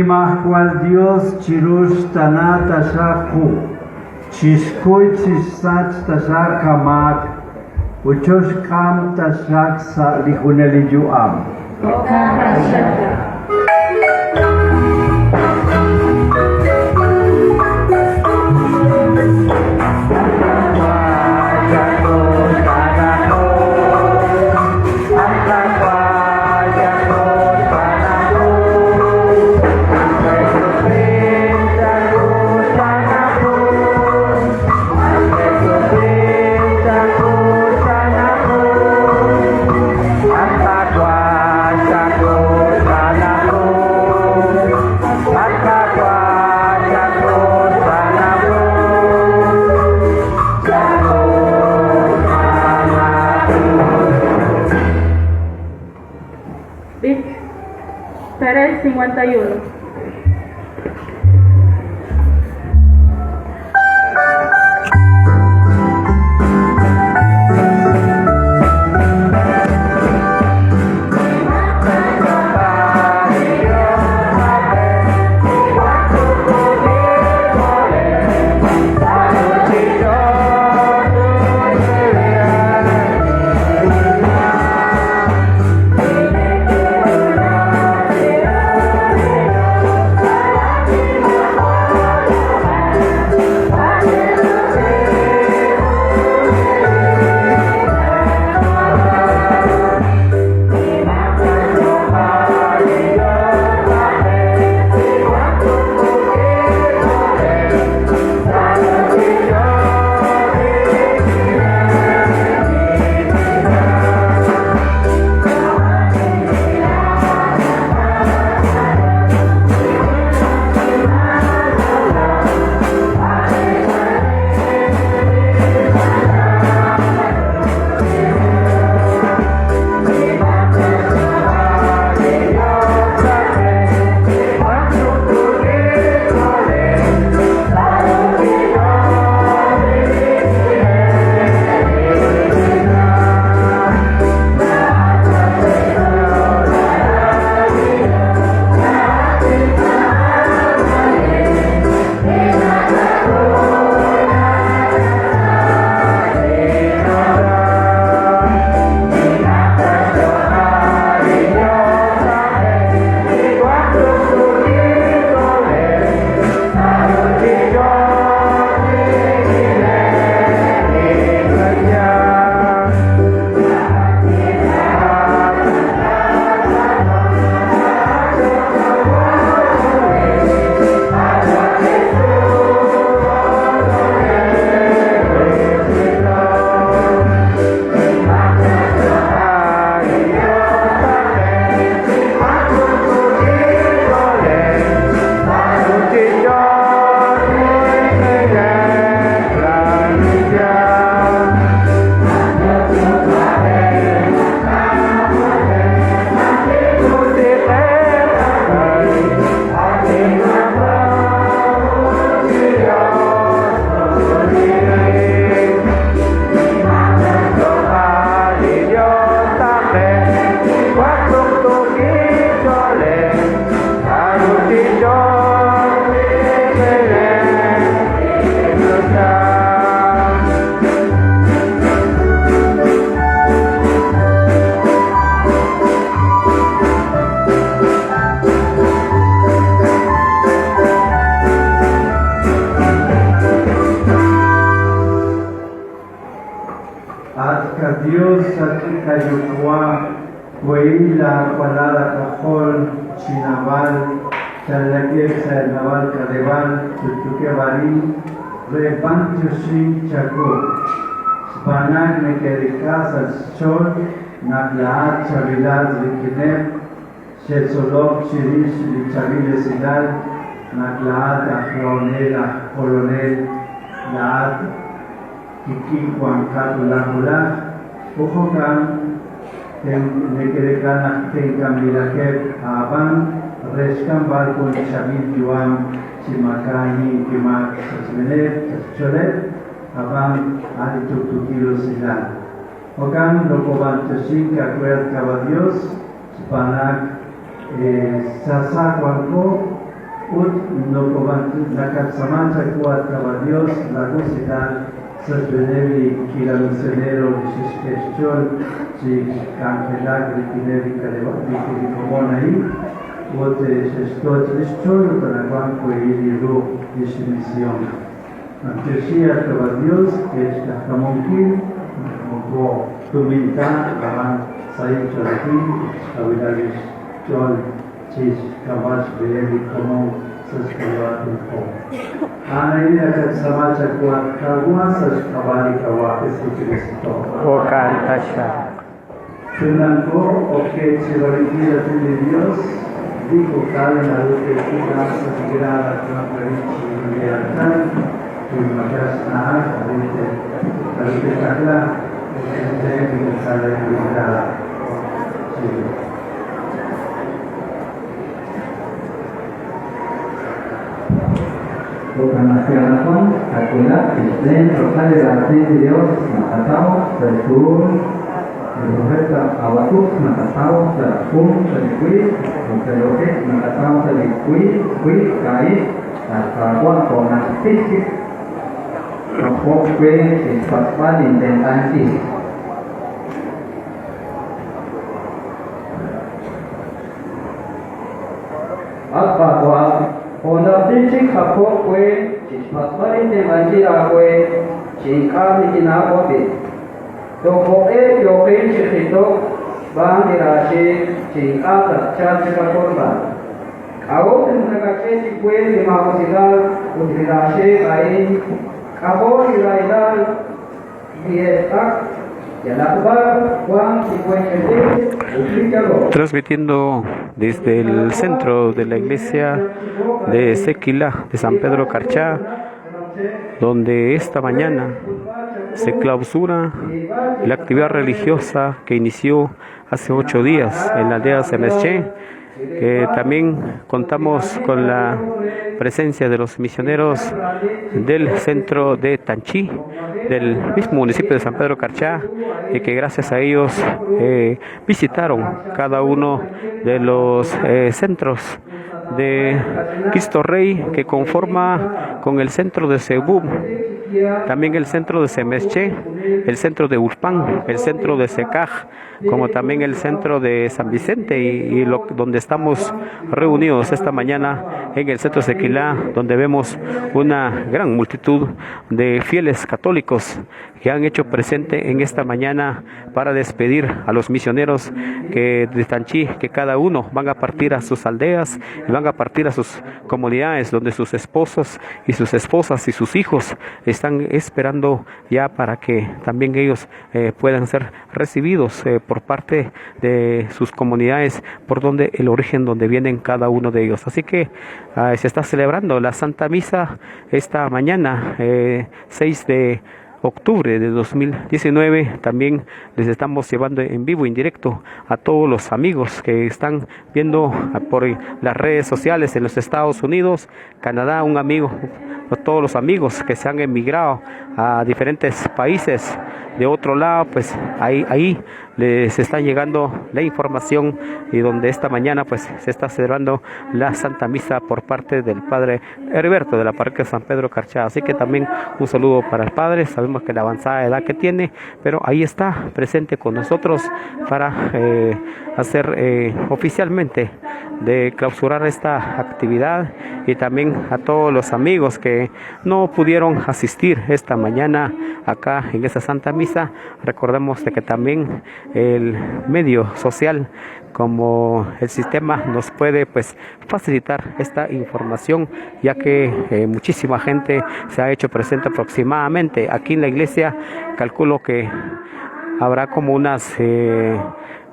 Kimah cual Dios chirush tanat ashaku, chishkuy chisach tashak kamak, uchosh kam tashak sa lihuneli yuam. Pérez 51. Dios atika yukwa Hueila Palada Cajol Chinaval Chalakir Naval Cadeval Tutuque Barí Repantio Shin Chaco Spanak Mekericas Chol Naklaat Chavilad Rikinep Shetzolok Shirish Lichavile Sidal Naklaat Ajonela Colonel Laat Kiki Juan Catulahula Ujokan Nekerekan Tenkamilakep Aban Reskan Balkon Shamil Yuam Chimakani Kimak Sachmenet Cholet Aban Alituktukilo Silan Okan Lokoban Toshin Kakwel Kabadios Spanak Sasa Kwanko Ut no cobat nakat samacha kuat kabadios la cosita sasbenevi kila misionero de Shishkeshchol si cangelag de Kinevi Kaleva de Komonai ut Shishkot Shishchol Tanaguan Koeliru de Shimisión. Antiochia kabadios que es Kamonkin Moko Tumita Kaman Said Cholaki Kavidalish Chol Chis Kamash Beeli Komo Saskawati Ko. Ana ini akan samacha kuat kawa saskawali kawa Kristo. O Cantasha. Tunanko oke chirolitira de Dios dijo cada la luz que kita sagrada con perici de altar tu magas na alite alite kakla de sala de Proclamación Aquila, Cristian, Rosario de la Reina de Dios, Matatao, Pertur, el profeta Habacuc, Matatao, Serafum, Sericui, Monteloque, Matatao, Sericui, Cai, Alfagua, Conastiki, Ropoque, Espaspan, Intentanti. Alfagua, Onabdichi kapokwe, chispasmari de manjirakwe, chikami kinakote. Tokoe yoke chikhito, bandirashi, chikata chachikakorba. Agotin nagache chikwe de mahosigal, utrirashi kain, kabor ilaidal, fiestak, transmitiendo desde el centro de la iglesia de Sequila de San Pedro Carchá, donde esta mañana se clausura la actividad religiosa que inició hace 8 días en la aldea Semesché, que también contamos con la presencia de los misioneros del centro de Tanchí, del mismo municipio de San Pedro Carchá, y que gracias a ellos visitaron cada uno de los centros de Cristo Rey que conforma con el centro de Cebú, también el centro de Semesché, el centro de Urpán, el centro de Secaj, como también el centro de San Vicente donde estamos reunidos esta mañana en el centro de Sequilá, donde vemos una gran multitud de fieles católicos que han hecho presente en esta mañana para despedir a los misioneros de Tanchí, que cada uno van a partir a sus aldeas y van a partir a sus comunidades donde sus esposos y sus esposas y sus hijos están esperando ya para que también ellos puedan ser recibidos por parte de sus comunidades por donde el origen donde vienen cada uno de ellos. Así que se está celebrando la Santa Misa esta mañana, 6 de octubre de 2019. También les estamos llevando en vivo, en directo, a todos los amigos que están viendo por las redes sociales en los Estados Unidos, Canadá, un amigo, a todos los amigos que se han emigrado a diferentes países de otro lado, pues ahí les está llegando la información, y donde esta mañana pues se está celebrando la Santa Misa por parte del Padre Heriberto de la parroquia San Pedro Carchá. Así que también un saludo para el Padre. Sabemos que la avanzada edad que tiene, pero ahí está presente con nosotros para hacer oficialmente de clausurar esta actividad, y también a todos los amigos que no pudieron asistir esta mañana acá en esa Santa Misa. Recordemos de que también el medio social como el sistema nos puede pues facilitar esta información, ya que muchísima gente se ha hecho presente. Aproximadamente aquí en la iglesia calculo que habrá como unas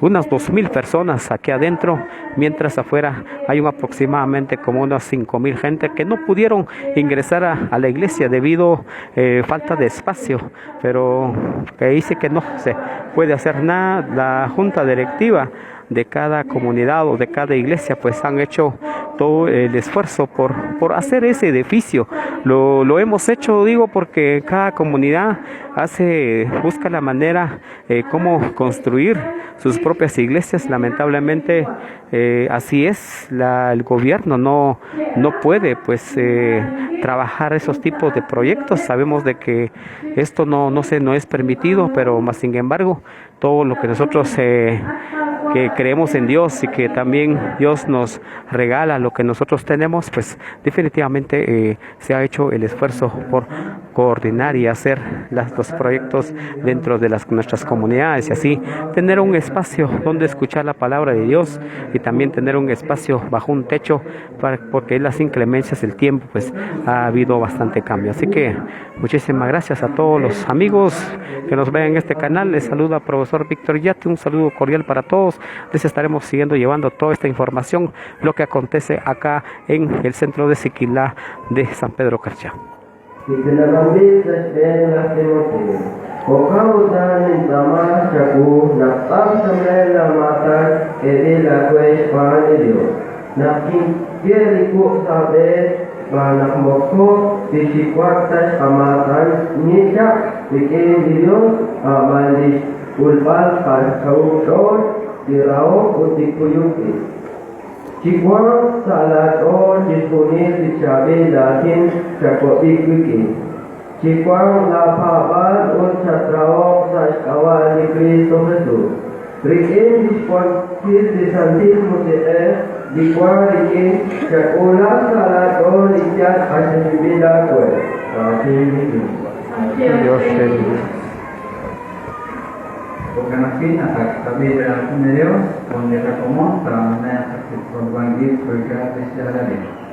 2,000 personas aquí adentro, mientras afuera hay aproximadamente como unas 5,000 gente que no pudieron ingresar a la iglesia debido a falta de espacio, pero que dice que no se puede hacer nada. La junta directiva de cada comunidad o de cada iglesia pues han hecho todo el esfuerzo por hacer ese edificio. Lo hemos hecho, digo, porque cada comunidad busca la manera cómo construir sus propias iglesias. Lamentablemente así es, el gobierno no puede pues trabajar esos tipos de proyectos. Sabemos de que esto no es permitido, pero más sin embargo todo lo que nosotros que creemos en Dios y que también Dios nos regala lo que nosotros tenemos, pues definitivamente se ha hecho el esfuerzo por coordinar y hacer los proyectos dentro de nuestras comunidades, y así tener un espacio donde escuchar la palabra de Dios, y también tener un espacio bajo un techo, porque en las inclemencias del tiempo pues ha habido bastante cambio. Así que muchísimas gracias a todos los amigos que nos ven en este canal. Les saluda profesor Víctor Yate, un saludo cordial para todos. Les estaremos siguiendo llevando toda esta información, lo que acontece acá en el centro de Siquilá de San Pedro Carchá. Banak moko sisi kuartas amatan nijak bikin video amali ulpal kau dor dirau utik kuyuki cikwa salat or jispunir dicabe latin cakwa ikuki cikwa lapabal un catrao saskawal dikri sobetu rikin disponir disantil musee di kuar ini sekolah salah dor ikat asal bila kuat. Dios Porque aquí hasta también el Dios donde recomó para una por banquillo porque gracias a la ley.